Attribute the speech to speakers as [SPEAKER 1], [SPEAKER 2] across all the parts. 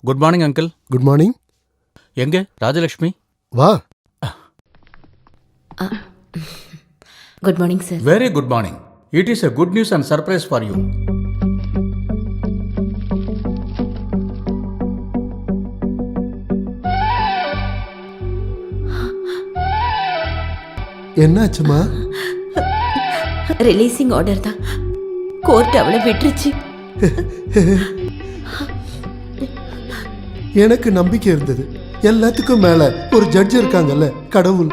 [SPEAKER 1] Good morning uncle.
[SPEAKER 2] Good morning.
[SPEAKER 1] எங்க ராஜலட்சுமி?
[SPEAKER 2] வா.
[SPEAKER 3] Good morning sir.
[SPEAKER 1] Very good morning. It is a good news and surprise for you.
[SPEAKER 2] என்னாச்சுமா?
[SPEAKER 3] Releasing order தான். Court அவளை விட்டுருச்சு.
[SPEAKER 2] எனக்கு நம்பிக்கை இருந்தது. எல்லாத்துக்கும் மேல ஒரு ஜட்ஜ் இருக்காங்கல்ல, கடவுள்.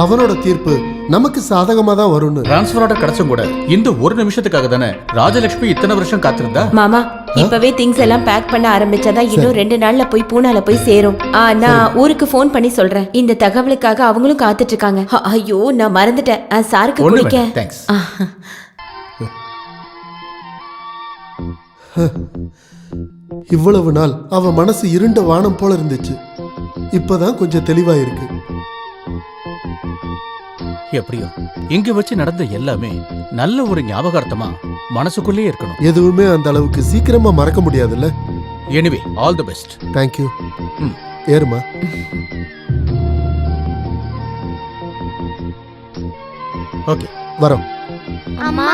[SPEAKER 2] அவனோட தீர்ப்பு நமக்கு சாதகமா தான் வரும்னு.
[SPEAKER 1] டிரான்ஸ்ஃபர் ஆர்டர் கிடைச்சும் கூட இந்த ஒரு நிமிஷத்துக்காக தானே ராஜலட்சுமி இத்தனை வருஷம் காத்திருந்தா.
[SPEAKER 3] மாமா இப்பவே திங்ஸ் எல்லாம் பேக் பண்ண ஆரம்பிச்சாதான் இன்னும் 2 நாள்ல போய் பூனால போய் சேரும். நான் ஊருக்கு ஃபோன் பண்ணி சொல்றேன். இந்த தகவலுக்காக அவங்களும் காத்துட்டு இருக்காங்க. ஐயோ நான் மறந்துட்டேன். சாருக்கு குடிக்க.
[SPEAKER 1] தேங்க்ஸ்.
[SPEAKER 2] இவ்வளவு நாள் அவ மனசு இருண்ட வானம் போல இருந்துச்சு. இப்பதான் கொஞ்சம் தெளிவா இருக்கு.
[SPEAKER 1] எப்படியோ இங்க வச்சு நடந்த எல்லாமே நல்ல ஒரு ஞாபகார்த்தமா மனசுக்குள்ளே இருக்கணும்.
[SPEAKER 2] எதுவுமே அந்த அளவுக்கு சீக்கிரமா மறக்க முடியாதுல்ல.
[SPEAKER 1] Anyway all the best.
[SPEAKER 2] Thank you. ஏறுமா.
[SPEAKER 1] ஓகே
[SPEAKER 2] வரோம்.
[SPEAKER 4] அம்மா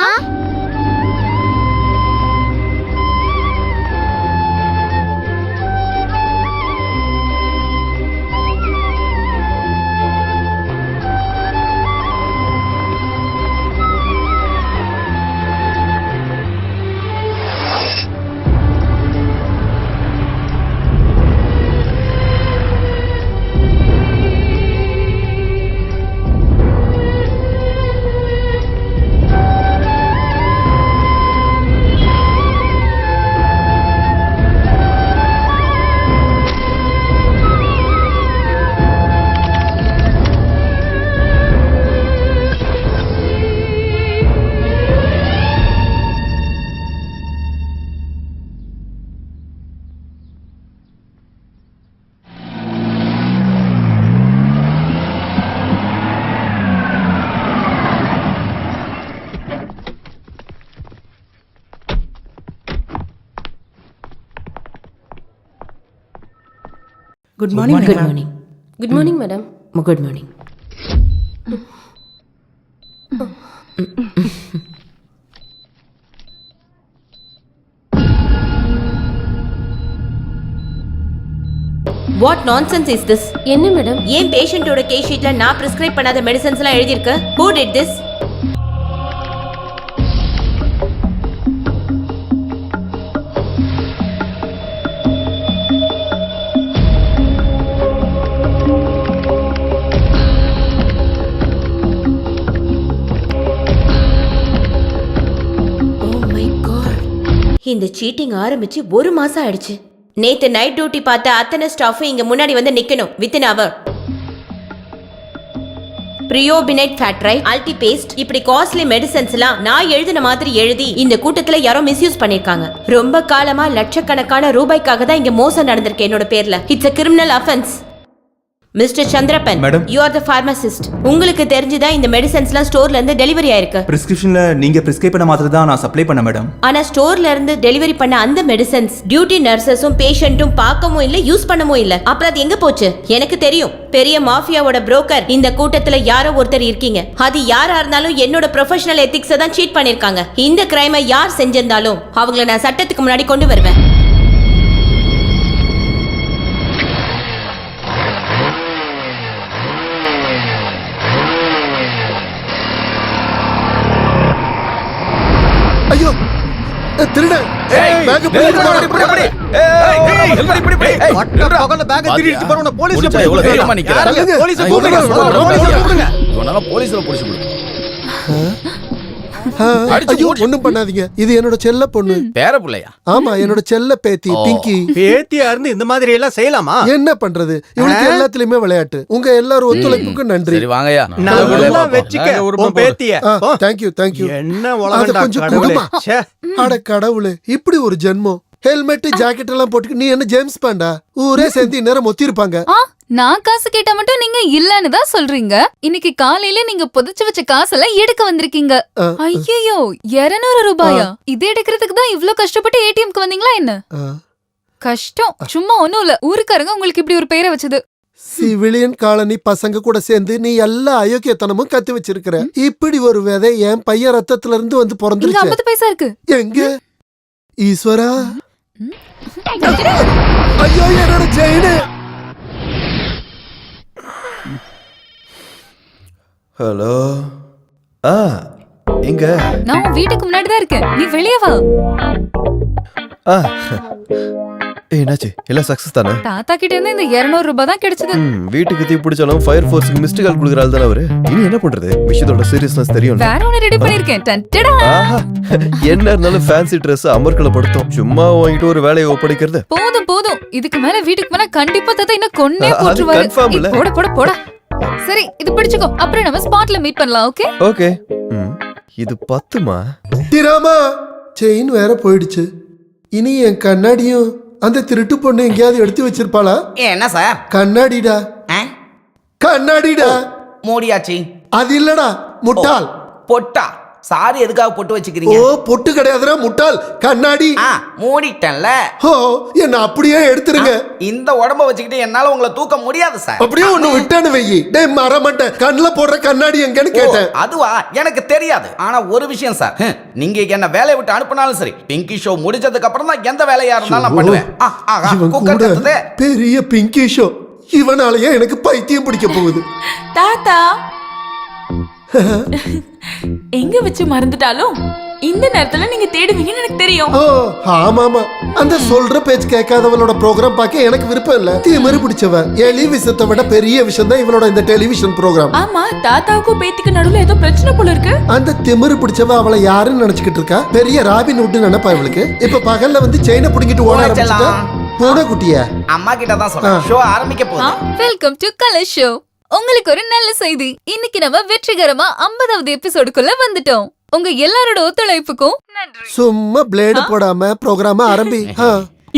[SPEAKER 3] good morning. Good morning. Good morning madam. Good morning. What nonsense is this? என்ன மேடம்? ஏன் பேஷண்டோட கேஸ் ஷீட்ல நான் பிரிஸ்கிரைப் பண்ணாத மெடிசன்ஸ் எல்லாம் எழுதி இருக்கு? Who did this? இந்த சீட்டிங் ஆரம்பிச்சு 1 மாசம் ஆயிடுச்சு. நேத்து நைட் டியூட்டி பார்த்த அத்தனை ஸ்டாஃப் இங்க முன்னாடி வந்து நிக்கணும் வித்தின் அவர். பிரியோபினேட் ஃபேட்ரை, அல்டிபேஸ்ட், இப்படி காஸ்ட்லி மெடிசன்ஸ் எல்லாம் நான் எழுதின மாதிரி எழுதி இந்த கூட்டத்துல யாரோ மிஸ்யூஸ் பண்ணிருக்காங்க. ரொம்ப காலமா லட்சக்கணக்கான ரூபாய்க்காக தான் இங்க மோசம் நடந்திருக்கு என்னோட பேர்ல. It's a criminal offense. Mister Chandrappan,
[SPEAKER 5] madam,
[SPEAKER 3] you are the pharmacist. உங்களுக்கு தெரிஞ்சுதான் இந்த மெடிசன்ஸ்லாம் ஸ்டோர்ல இருந்து டெலிவரி ஆயிருக்கு.
[SPEAKER 5] பிரிஸ்கிரிப்ஷன்ல நீங்க பிரிஸ்கிரைப் பண்ண மாதிரி தான் நான் சப்ளை பண்ண மேடம்.
[SPEAKER 3] ஆனா ஸ்டோர்ல இருந்து டெலிவரி பண்ண அந்த மெடிசன்ஸ் டியூட்டி நர்சஸும் பேஷண்ட்டும் பார்க்கவும் இல்ல, யூஸ் பண்ணவும் இல்ல. அப்புறம் அது எங்க போச்சு? எனக்கு தெரியும், பெரிய மாஃபியாவோட புரோக்கர் இந்த கூட்டத்துல யாரோ ஒருத்தர் இருக்கீங்க. அது யாரா இருந்தாலும் என்னோட ப்ரொஃபஷனல் எத்திக்ஸை தான் சீட் பண்ணிருக்காங்க. இந்த கிரைமை யார் செஞ்சிருந்தாலும் அவங்கள நான் சட்டத்துக்கு முன்னாடி கொண்டு வருவேன்.
[SPEAKER 2] ஐயோ திருட. பேக் போடு.
[SPEAKER 6] வட்ட பகல்ல பேக் திருடிட்டு போறவன போலீஸ்ல போய்
[SPEAKER 7] எவ்வளவு தைரியமா நிக்கறாங்க.
[SPEAKER 6] போலீஸ் கூப்பிடுங்க.
[SPEAKER 7] இவனால போலீஸ்ல புடிச்சு விடு.
[SPEAKER 2] ஐயோ ஒண்ணும் பண்ணாதீங்க. இது என்னோட செல்ல பொண்ணு.
[SPEAKER 7] பேர புள்ளையா?
[SPEAKER 2] ஆமா, என்னோட செல்ல பேத்தி பிங்கி.
[SPEAKER 6] பேத்தியா இருந்து இந்த மாதிரி எல்லாம் செய்யலாமா?
[SPEAKER 2] என்ன பண்றது, இவளுக்கு எல்லாத்துலயுமே விளையாட்டு. உங்க எல்லாரும் ஒத்துழைப்புக்கு நன்றி.
[SPEAKER 7] சரி வாங்கயா.
[SPEAKER 6] நல்லா வெச்சுக்க உன் பேத்திய.
[SPEAKER 2] Thank you.
[SPEAKER 6] என்ன உலகடா கடவுளே. ச்சே.
[SPEAKER 2] அட கடவுளே, இப்படி ஒரு ஜென்மம். ஹெல்மெட் ஜாக்கெட் எல்லாம் போட்டு நீ என்ன ஜேம்ஸ் பாண்டா? ஊரே சேர்ந்து நேரம் ஒத்தி இருப்பாங்க.
[SPEAKER 8] நான் காசு கேட்டா மட்டும் நீங்க இல்லன்னு தான் சொல்றீங்க. இன்னைக்கு காலையில நீங்க புதைச்சு வச்ச காசெல்லாம் எடுக்க வந்திருக்கீங்க. ஐயோ 200 ரூபாயா? இது எடுக்கிறதுக்கு தான் இவ்ளோ கஷ்டப்பட்டு ஏடிஎம்க்கு வந்தீங்களா என்ன? கஷ்டம். சும்மா ஒண்ணும் இல்ல, ஊருக்காரங்க உங்களுக்கு இப்படி ஒரு பெயரை வச்சது.
[SPEAKER 2] சிவிலியன் காலனி பசங்க கூட சேர்ந்து நீ எல்லா அயோக்கியத்தனமும் கத்து வச்சிருக்கிற. இப்படி ஒரு விதை என் பையன் ரத்தத்துல இருந்து வந்து
[SPEAKER 8] இங்க
[SPEAKER 2] பிறந்துருச்சு.
[SPEAKER 8] 50 பைசா இருக்கு.
[SPEAKER 2] எங்க ஈஸ்வரா, ஐயோ என்னோட செயின்.
[SPEAKER 4] ஹலோ. எங்க?
[SPEAKER 8] நான் உன் வீட்டுக்கு முன்னாடி தான் இருக்கேன், நீ வெளியே வா.
[SPEAKER 4] என்னாச்சு? எல்லாம் சக்சஸ் தானே?
[SPEAKER 8] தாத்தா கிட்ட இருந்து இந்த 200 ரூபாய் தான் கிடைச்சது.
[SPEAKER 4] வீட்டுக்கு தீ பிடிச்சாலும் ஃபயர் ஃபோர்ஸ்க்கு மிஸ்டு கால் கொடுக்குறாள் தானே அவரு. இனி என்ன பண்றது? விஷயத்தோட சீரியஸ்னஸ் தெரியும்.
[SPEAKER 8] வேற ஒன்னு ரெடி பண்ணிருக்கேன். டன்டடா.
[SPEAKER 4] என்ன இருந்தாலும் ஃபேன்சி Dress அமர்க்கள படுத்தும். சும்மா வாங்கிட்டு ஒரு வேலையை ஒப்படைக்கிறது.
[SPEAKER 8] போதும் போதும், இதுக்கு மேல வீட்டுக்கு மேல கண்டிப்பா தாத்தா என்ன கொன்னே போட்டுருவாரு.
[SPEAKER 4] confirm இல்ல.
[SPEAKER 8] போட போட போடா. சரி, இது பிடிச்சுக்கோ, அப்புறம் நம்ம ஸ்பாட்ல மீட் பண்ணலாம். Okay
[SPEAKER 4] okay. இது 10மா?
[SPEAKER 2] திராமா, செயின் வேற போயிடுச்சு. இனி என் கண்ணாடியும் அந்த திருட்டு பொண்ணு எங்கேயாவது எடுத்து வச்சிருப்பாளா?
[SPEAKER 7] என்ன சார்?
[SPEAKER 2] கண்ணாடிடா, கண்ணாடிடா.
[SPEAKER 7] மூடியாச்சு.
[SPEAKER 2] அது இல்லடா, முட்டாள்.
[SPEAKER 7] பொட்டா? சாரி, எதுக்காக பொட்டு
[SPEAKER 2] ஓ,
[SPEAKER 7] வச்சுக்கிறீங்க?
[SPEAKER 2] பொட்டு கிடையாதுடா முட்டாள், கண்ணாடி.
[SPEAKER 7] மூடிட்டேன்ல.
[SPEAKER 2] ஓ, என்ன அப்படியே எடுத்துருங்க.
[SPEAKER 7] இந்த உடம்ப வச்சுக்கிட்டு என்னால உங்களை தூக்க முடியாது சார்.
[SPEAKER 2] அப்படியே ஒண்ணு விட்டானு வெயி. டேய் மறமாட்டேன், கண்ணுல போடுற கண்ணாடி எங்கன்னு கேட்டேன்.
[SPEAKER 7] அதுவா? எனக்கு தெரியாது. ஆனா ஒரு விஷயம் சார், நீங்க என்ன வேலையை விட்டு அனுப்பினாலும் சரி, பிங்கி ஷோ முடிஞ்சதுக்கு அப்புறம் தான் எந்த வேலையா இருந்தாலும் நான் பண்ணுவேன்.
[SPEAKER 2] இவன்
[SPEAKER 7] குக்கர்
[SPEAKER 2] கூட
[SPEAKER 7] கத்துதே.
[SPEAKER 2] பெரிய பிங்கி ஷோ. இவனாலயே எனக்கு பைத்தியம் பிடிக்க போகுது.
[SPEAKER 9] தாத்தா எங்க வச்சு மறந்துட்டாலும் இந்த நேரத்துல நீங்க தேடுவீங்கன்னு எனக்கு தெரியும்.
[SPEAKER 2] ஓ ஆமாமா, அந்த சொல்ற பேச்சு கேட்காதவளோட ப்ரோக்ராம் பார்க்க எனக்கு விருப்பம் இல்ல. திமிரு பிடிச்சவ. எலி விஷத்தை விட பெரிய விஷயம் தான் இவளோட இந்த டெலிவிஷன் ப்ரோக்ராம்.
[SPEAKER 9] ஆமா, தாத்தாவுக்கும் பேத்திக்கு நடுவுல ஏதோ பிரச்சனை போல இருக்கு.
[SPEAKER 2] அந்த திமிரு பிடிச்சவ அவளை யாருன்னு நினைச்சுக்கிட்டு இருக்கா? பெரிய ராபின் ஹுட் நினைப்பா இவளுக்கு. இப்ப பகல்ல வந்து செயினை புடிங்கிட்டு ஓட ஆரம்பிச்சுட்டா. பூனை குட்டியா?
[SPEAKER 7] அம்மா கிட்ட தான் சொல்றேன், ஷோ ஆரம்பிக்க போகுது.
[SPEAKER 8] Welcome to colour show. உங்களுக்கு ஒரு நல்ல செய்தி. இன்னைக்கு நம்ம வெற்றிகரமா 50வது எபிசோடுக்குள்ள வந்துட்டோம். உங்க எல்லாரோட ஒத்துழைப்புக்கும் நன்றி.
[SPEAKER 2] சும்மா பிளேடு போடாம ப்ரோக்ராம ஆரம்பி.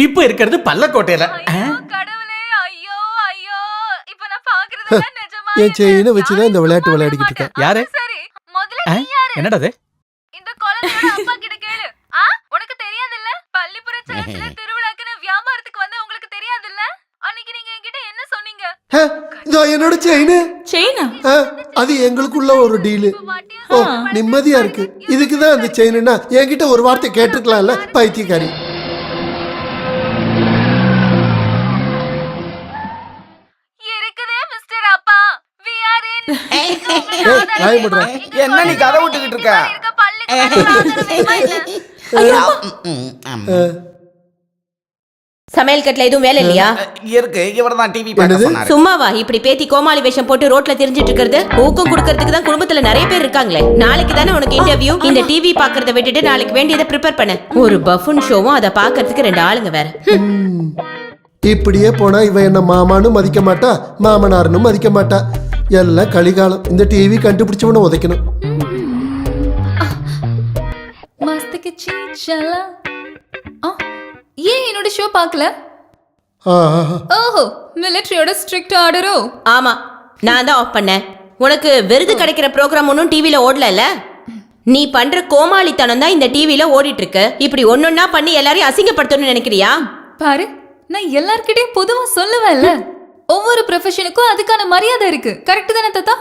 [SPEAKER 1] இப்ப இருக்கிறது பல்லக்கோட்டையில.
[SPEAKER 8] கடவுளே, ஐயோ ஐயோ, இப்ப நான் பாக்குறதெல்லாம் நிஜமா.
[SPEAKER 2] என் செயினை வச்சுதான் இந்த விளையாட்டு விளையாடிக்கிட்டு இருக்கேன்.
[SPEAKER 1] யாரு?
[SPEAKER 8] சரி, முதல்ல நீ யாரு?
[SPEAKER 1] என்னடா அது?
[SPEAKER 8] இந்த குழந்தையோட அப்பா கிட்ட கேளு. உனக்கு தெரியாதுல்ல? பள்ளிப்புறம் சர்ச்சில் திருவிழாக்குன்னு வியாபாரத்துக்கு வந்து உங்களுக்கு தெரியாதுல்ல? அன்னைக்கு நீங்க என்கிட்ட என்ன சொன்னீங்க?
[SPEAKER 2] இதோ என்னோட செயின்.
[SPEAKER 9] செயினா?
[SPEAKER 2] அது எங்களுக்குள்ள ஒரு டீலு. ஓ, நிம்மதியா இருக்கு. இதுக்குதான் அந்த செயின்னா என்கிட்ட ஒரு வார்த்தை கேட்டுக்கலாம்ல, பைத்தியக்காரி.
[SPEAKER 8] இருக்குதே மிஸ்டர் அப்பா. we are in.
[SPEAKER 2] வாய் மூடுறா.
[SPEAKER 7] என்ன நீ கதை விட்டுக்கிட்டு இருக்க?
[SPEAKER 8] இருக்க பள்ளிக்கு
[SPEAKER 3] சமையல் கட்டுல எதுவும் வேலை இல்லையா?
[SPEAKER 7] இருக்கு, இவர்தான் டிவி பார்க்க சொன்னாரு.
[SPEAKER 3] சும்மாவா இப்படி பேத்தி கோமாளி வேஷம் போட்டு ரோட்ல திரிஞ்சிட்டு இருக்கிறது? ஊக்கம் கொடுக்கறதுக்கு தான் குடும்பத்துல நிறைய பேர் இருக்காங்களே. நாளைக்கு தானே உனக்கு இன்டர்வியூ. இந்த டிவி பாக்குறத விட்டுட்டு நாளைக்கு வேண்டியதை ப்ரிப்பேர் பண்ண. ஒரு பஃபன் ஷோவும் அதை பாக்குறதுக்கு 2 ஆளுங்க வேற.
[SPEAKER 2] இப்படியே போனா இவ என்ன மாமான்னு மதிக்க மாட்டா, மாமனார்னு மதிக்க மாட்டா. எல்லாம் கலிகாலம். இந்த டிவி கண்டுபிடிச்சவன உதைக்கணும்.
[SPEAKER 8] மஸ்துக்கு சீச்சலா. ஏன் என்னோட ஷோ பார்க்கல? ஓஹோ, மிலிட்டரியோட ஸ்ட்ரிக்ட் ஆர்டரோ?
[SPEAKER 3] ஆமா, நான் தான் ஆஃப் பண்ணேன். உனக்கு விருது கிடைக்கிற ப்ரோக்ராம் ஒன்னும் டிவில ஓடல. நீ பண்ற கோமாளித்தனம் தான் இந்த டிவில ஓடிட்டு இருக்கு. இப்படி ஒன்னொன்னா பண்ணி எல்லாரையும் அசிங்கப்படுத்தணும்னு நினைக்கிறியா?
[SPEAKER 8] பாரு, நான் எல்லார்கிட்டயும் பொதுவா சொல்லுவேன்ல, ஒவ்வொரு ப்ரொஃபஷனுக்கும் அதுக்கான மரியாதை இருக்கு. கரெக்ட் தானே தாத்தா?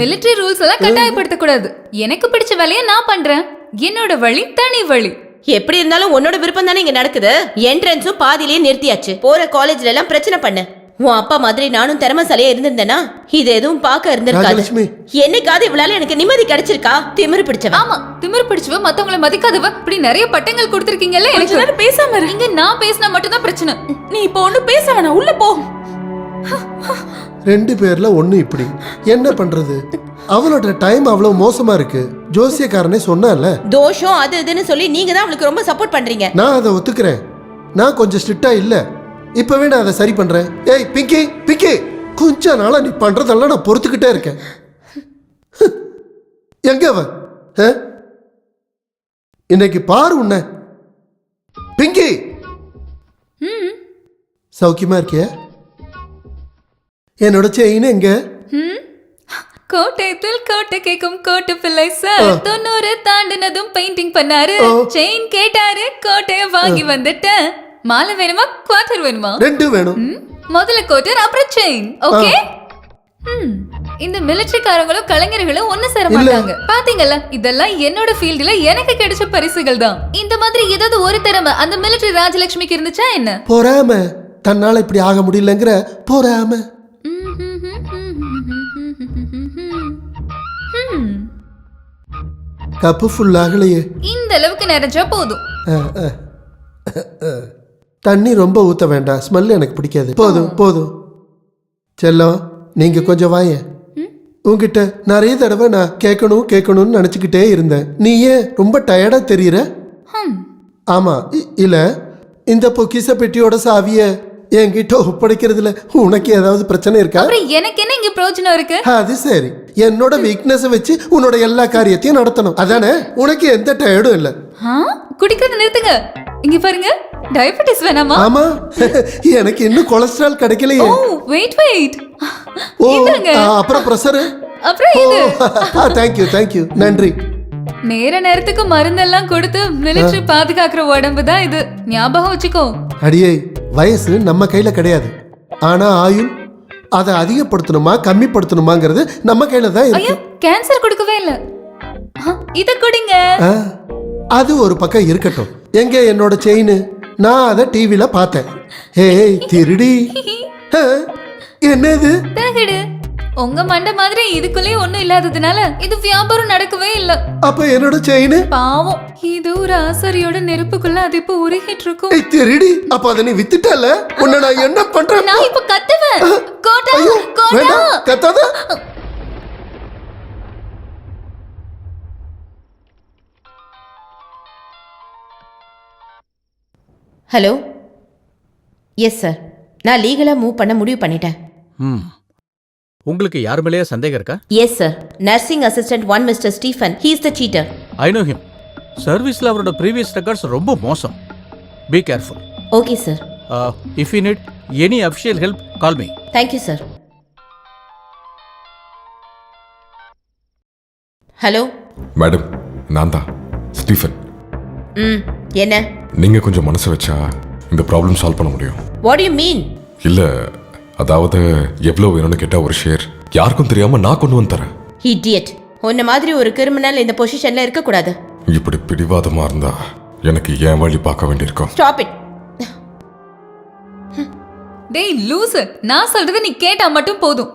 [SPEAKER 8] மிலிட்டரி ரூல்ஸ் எல்லாம் கட்டாயப்படுத்த கூடாது. எனக்கு பிடிச்ச வேலையை நான் பண்றேன். என்னோட வழி தனி வழி.
[SPEAKER 3] எப்படி இருந்தாலும் உன்னோட விருப்பம் தானே இங்க நடக்குது. என்ட்ரன்ஸும் பாதியிலேயே நிறுத்தியாச்சு. போற காலேஜ்ல எல்லாம் பிரச்சனை பண்ணு. உன் அப்பா மாதிரி நானும் திறமைசாலியா இருந்திருந்தேனா இது எதுவும் பார்க்க இருந்திருக்காது. என்னைக்காவது இவ்வளவு எனக்கு நிம்மதி கிடைச்சிருக்கா? திமிரு பிடிச்சவ.
[SPEAKER 8] ஆமா, திமிரு பிடிச்சவ, மத்தவங்கள மதிக்காதவ, இப்படி நிறைய பட்டங்கள் கொடுத்திருக்கீங்கல்ல. எனக்கு
[SPEAKER 9] பேசாம இரு.
[SPEAKER 8] இங்க நான் பேசினா மட்டும் தான் பிரச்சனை.
[SPEAKER 9] நீ இப்போ ஒண்ணு பேச வேணாம், உள்ள போ.
[SPEAKER 2] 2 பேர்ல ஒண்ணு இப்படி. என்ன பண்றது? அவளோட டைம் அவ்வளவு மோசமா இருக்கு. ஜோசியக்காரனே சொன்னால
[SPEAKER 3] தோஷம் அது இதுன்னு சொல்லி நீங்க தான் அவளுக்கு ரொம்ப சப்போர்ட் பண்றீங்க.
[SPEAKER 2] நான் அதை ஒத்துக்கிறேன். நான் கொஞ்சம் ஸ்ட்ரிக்டா இல்ல. இப்பவே நான் அதை சரி பண்றேன். ஏய் பிங்கி, பிங்கி, கொஞ்ச நாளா நீ பண்றதெல்லாம் நான் பொறுத்துக்கிட்டே இருக்கேன். எங்க அவ? இன்னைக்கு பாரு உன்ன. பிங்கி, சௌக்கியமா இருக்கியா? என்னோட செயின் எங்க?
[SPEAKER 8] கோட்டையத்தில் கோட்டை கேக்கும் கோட்டை பிள்ளை சார் 90 தாண்டினதும் பெயிண்டிங் பண்ணாரு. செயின் கேட்டாரு, கோட்டைய வாங்கி வந்துட்டேன். மாலை வேணுமா குவார்டர் வேணுமா?
[SPEAKER 2] ரெண்டும் வேணும்.
[SPEAKER 8] முதல்ல குவார்டர் அப்புறம் செயின். ஓகே. இந்த மிலிட்டரிக்காரங்களும் கலைஞர்களும் ஒண்ணு சேர மாட்டாங்க. பாத்தீங்கல்ல, இதெல்லாம் என்னோட ஃபீல்ட்ல எனக்கு கிடைச்ச பரிசுகள் தான். இந்த மாதிரி ஏதாவது ஒரு திறமை அந்த மிலிட்டரி ராஜலட்சுமிக்கு இருந்துச்சா என்ன?
[SPEAKER 2] பொறாம, தன்னால இப்படி ஆக முடியலங்கிற பொறாம. கப்பு ஃபுல் ஆகலையே.
[SPEAKER 8] இந்த அளவுக்கு நிறைஞ்சா போதும்.
[SPEAKER 2] தண்ணி ரொம்ப ஊத்த வேண்டாம், ஸ்மெல் எனக்கு பிடிக்காது. போதும் போதும். செல்லம், நீங்க கொஞ்சம் வாய. உங்ககிட்ட நிறைய தடவை நான் கேட்கணும்னு நினைச்சுக்கிட்டே இருந்தேன். நீ ஏன் ரொம்ப டயர்டா தெரியற? ஆமா, இல்ல இந்த பொக்கிச பெட்டியோட சாவிய என்கிட்ட ஒப்படைக்கிறதுல உனக்கு ஏதாவது பிரச்சனை இருக்கா?
[SPEAKER 8] அப்புறம் எனக்கு என்ன இங்க பிரயோஜனம் இருக்கு?
[SPEAKER 2] அது சரி, என்னோட வீக்னஸ் வச்சு உன்னோட எல்லா காரியத்தையும் நடத்தணும், அதானே? உனக்கு எந்த டயர்டும் இல்ல.
[SPEAKER 8] குடிக்கிறத நிறுத்துங்க. இங்க பாருங்க, டயபெட்டிஸ் வேணாமா?
[SPEAKER 2] ஆமா, எனக்கு இன்னும் கொலஸ்ட்ரால் கிடைக்கலையே.
[SPEAKER 8] Wait wait.
[SPEAKER 2] ஓ,
[SPEAKER 8] இந்தாங்க.
[SPEAKER 2] அப்புறம் பிரஷர்.
[SPEAKER 8] அப்புறம் இது.
[SPEAKER 2] தேங்க் யூ, நன்றி.
[SPEAKER 8] நேரத்துக்கு மருந்தெல்லாம் கொடுத்து மிலிட்டரி பாதுகாக்கிற உடம்பு தான் இது, ஞாபகம் வச்சுக்கோ.
[SPEAKER 2] அடியே, வயசு நம்ம கையில கிடையாது, ஆனா ஆயுள் அதை அதிகப்படுத்தணுமா கம்மிப்படுத்தணுமாங்கிறது நம்ம கையில தான்
[SPEAKER 8] ஐயோ,
[SPEAKER 2] இருக்கு.
[SPEAKER 8] கேன்சர் கொடுக்கவே இல்ல. இத குடிங்க.
[SPEAKER 2] அது ஒரு பக்கம் இருக்கட்டும். எங்க என்னோட செயின்? நான் அதை டிவில பார்த்தேன். ஏய் திருடி, என்னது?
[SPEAKER 8] தகடு. உங்க மண்டை மாதிரி இதுக்குள்ளே ஒண்ணும் இல்லாததுனால இது வியாபாரம் நடக்கவே இல்ல.
[SPEAKER 2] அப்ப என்னோட செயின்?
[SPEAKER 8] பாவம், இது ஒரு ஆசாரியோட நெருப்புக்குள்ள அது இப்ப உருகிட்டு இருக்கும்.
[SPEAKER 2] ஏய் திருடி, அப்ப அதை நீ வித்துட்டல? உன்னை நான் என்ன பண்றேன்?
[SPEAKER 8] நான் இப்ப கத்துவேன். Quota, quota.
[SPEAKER 2] வேண்டாம், கத்தாத.
[SPEAKER 3] ஹலோ. எஸ் சார், நான் லீகலா மூவ் பண்ண முடிவு பண்ணிட்டேன்.
[SPEAKER 1] உங்களுக்கு யார் மேலேயே சந்தேகம் இருக்கா?
[SPEAKER 3] Yes sir, nursing assistant 1 mister Stephen, he is the cheater.
[SPEAKER 1] I know him. சர்வீஸ்ல அவரோட ப்ரீவியஸ் ரெக்கார்ட்ஸ் ரொம்ப மோசம். Be careful.
[SPEAKER 3] Okay sir.
[SPEAKER 1] If you need any official help, call me.
[SPEAKER 3] Thank you sir. Hello
[SPEAKER 10] madam, நான் தான் Stephen.
[SPEAKER 3] என்ன?
[SPEAKER 10] நீங்க கொஞ்சம் மனசு வச்சா இந்த ப்ராப்ளம் சால்வ் பண்ண முடியும்.
[SPEAKER 3] What to you mean?
[SPEAKER 10] இல்ல, அதாவது எவ்வளவு வேணும்னு கேட்டா ஒரு ஷேர் யாருக்கும் தெரியாம நான் கொண்டு வந்து தரேன்.
[SPEAKER 3] இடியட். உன்ன மாதிரி ஒரு கிரிமினல் இந்த பொசிஷன்ல இருக்க கூடாது.
[SPEAKER 10] இப்படி பிடிவாதமா இருந்தா எனக்கு ஏன் வழி பார்க்க வேண்டியிருக்கும்.
[SPEAKER 3] Stop it.
[SPEAKER 8] டேய் லூசு, நான் சொல்றது நீ கேட்டா மட்டும் போதும்.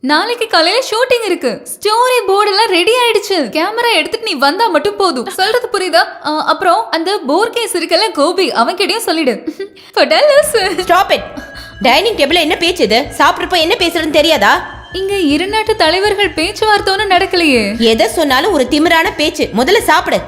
[SPEAKER 8] நாளைக்கு காலையில ஷூட்டிங் இருக்கு. ஸ்டோரி போர்டு எல்லாம் ரெடி ஆயிடுச்சு. கேமரா எடுத்துட்டு நீ வந்தா மட்டும் போதும். சொல்றது புரியுதா? அப்புறம் அந்த போர் கேஸ் இருக்கல கோபி, அவன் கிட்டயும் சொல்லிடு.
[SPEAKER 3] Stop it. டைனிங் டேபிள்ல என்ன பேச்சு இது? சாப்பிடுறப்ப என்ன பேசுறதுன்னு தெரியாதா?
[SPEAKER 8] இங்க இரு நாட்டு தலைவர்கள் பேச்சுவார்த்தை ஒன்றும் நடக்கலையே.
[SPEAKER 3] எதை சொன்னாலும் ஒரு திமிரான பேச்சு. முதல்ல சாப்பிடு.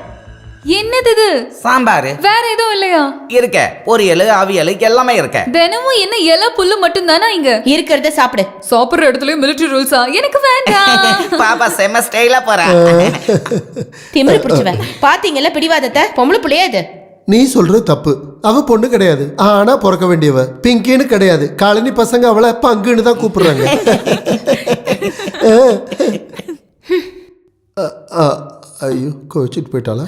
[SPEAKER 8] என்னது இது?
[SPEAKER 7] சாம்பார்.
[SPEAKER 8] வேற எதுவும் இல்லையா?
[SPEAKER 7] இருக்க, பொரியல், அவியல் எல்லாமே இருக்க.
[SPEAKER 8] தினமும் என்ன எல்லா புல்லு மட்டும் தானா இங்க
[SPEAKER 3] இருக்கிறத சாப்பிடு.
[SPEAKER 8] சாப்பிடுற இடத்துல மிலிட்டரி ரூல்ஸா? எனக்கு வேண்டாம்.
[SPEAKER 7] பாப்பா செம ஸ்டைலா போறா.
[SPEAKER 3] திமிரு பிடிச்சவ. பாத்தீங்கல்ல பிடிவாதத்தை? பொம்பளை புள்ளையா இது?
[SPEAKER 2] நீ சொல்றது தப்பு. அவ பொண்ணு கிடையாது, ஆனா பிறக்க வேண்டியவ. பிங்கின்னு கிடையாது, காலனி பசங்க அவளை பங்குன்னு தான் கூப்பிடுறாங்க. ஐயோ, கோச்சிட்டு போயிட்டாளா?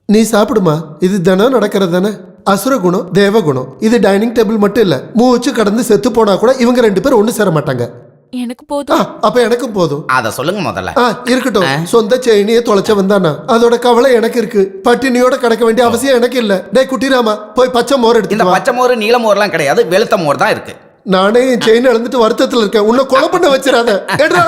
[SPEAKER 2] நீ சாப்பிடுமா, இது தினம் நடக்கிறது தானே. அசுர குணம், தேவ குணம். இது டைனிங் டேபிள் மட்டும் இல்ல, மூச்சு கடந்து செத்து போனா கூட இவங்க 2 பேரும் ஒண்ணு சேர மாட்டாங்க.
[SPEAKER 9] எனக்கு போதும்.
[SPEAKER 2] அப்ப எனக்கும் போதும்.
[SPEAKER 7] அத சொல்லுங்க முதல்ல.
[SPEAKER 2] இருக்கட்டும். சொந்த செயினியே தொலைச்ச வந்தானா அதோட கவலை எனக்கு இருக்கு. பட்டினியோட கிடக்க வேண்டிய அவசியம் எனக்கு இல்ல. டேய் குட்டிராமா, போய் பச்சை மோர் எடுத்து.
[SPEAKER 7] இந்த பச்சை மோர் நீல மோர்லாம் கிடையாது, வெளுத்த மோர் தான் இருக்கு.
[SPEAKER 2] நானே என் செயின் இழந்துட்டு வருத்தத்துல இருக்கேன். உன்னை கொலை பண்ண வச்சிடாத. ஏடா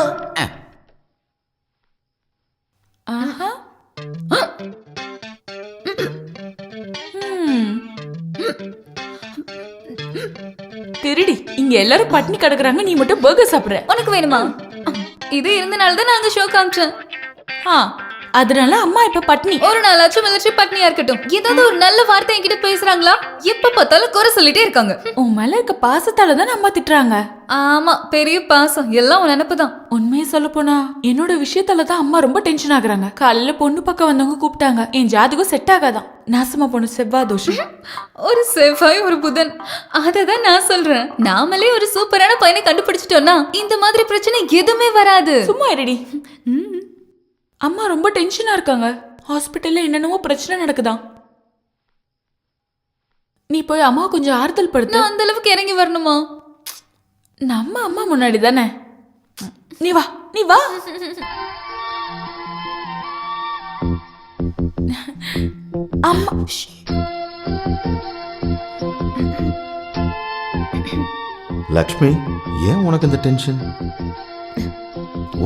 [SPEAKER 9] திருடி, இங்க எல்லாரும் பட்னி கிடக்குறாங்க, நீ மட்டும் பர்கர் சாப்பிடுற.
[SPEAKER 8] உனக்கு வேணுமா? இது இருந்தனால தான் நான் ஷோ காமிச்சேன்.
[SPEAKER 9] அதனால அம்மா இப்ப பட்னி.
[SPEAKER 8] ஒரு நாளாச்சும் மிலிட்டரி பட்னியா இருக்கட்டும். ஏதாவது ஒரு நல்ல வார்த்தை என்கிட்ட பேசுறாங்களா? எப்ப பார்த்தாலும் குறை சொல்லிட்டே இருக்காங்க.
[SPEAKER 9] உன் மேல இருக்க பாசத்தால தான் அம்மா திட்டுறாங்க.
[SPEAKER 8] ஆமா, பெரிய பாசம் எல்லாம் உன் நினைப்புதான்.
[SPEAKER 9] உண்மையை சொல்ல போனா என்னோட விஷயத்தால தான் அம்மா ரொம்ப டென்ஷன் ஆகுறாங்க. காலையில பொண்ணு பக்கம் வந்தவங்க கூப்பிட்டாங்க. என் ஜாதகம் செட் ஆகாதான். நாசமா பொண்ணு செவ்வாய் தோஷம்.
[SPEAKER 8] ஒரு செவ்வாய் ஒரு புதன். அததான் நான் சொல்றேன். நாமளே ஒரு சூப்பரான பையனை கண்டுபிடிச்சிட்டோம்னா இந்த மாதிரி பிரச்சனை எதுவுமே வராது.
[SPEAKER 9] சும்மா இருடி. அம்மா ரொம்ப டென்ஷனா இருக்காங்க. ஹாஸ்பிட்டல்ல என்னென்னவோ பிரச்சனை நடக்குதான். நீ போய் அம்மா கொஞ்சம் ஆறுதல் படுத்து.
[SPEAKER 8] நான் அந்த அளவுக்கு இறங்கி வரணுமா?
[SPEAKER 9] நம்ம அம்மா முன்னாடி தானே. நீ வா, நீ வா. அம்மா
[SPEAKER 11] லக்ஷ்மி, ஏன் உனக்கு இந்த டென்ஷன்?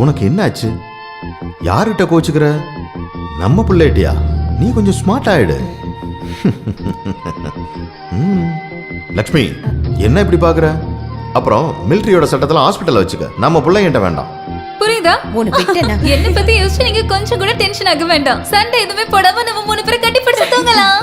[SPEAKER 11] உனக்கு என்ன ஆச்சு? யார்கிட்ட கோச்சுக்கிற? நம்ம பிள்ளைட்டியா? நீ கொஞ்சம் ஸ்மார்ட் ஆயிடு. லக்ஷ்மி, என்ன இப்படி பாக்குற? அப்புறம் மிலிட்டரியோட சட்டத்துல ஹாஸ்பிட்டல்ல வச்சுக்க. நம்ம பிள்ளைங்கிட்ட வேண்டாம்.
[SPEAKER 8] புரியுதா?
[SPEAKER 3] உனக்கு விட்டேனா?
[SPEAKER 8] என்ன பத்தி யோசிச்சு நீங்க கொஞ்சம் கூட டென்ஷன் ஆக வேண்டாம். சண்டை எதுவுமே போடாம நம்ம 3 பேரும் கட்டி பிடிச்சு தூங்கலாம்.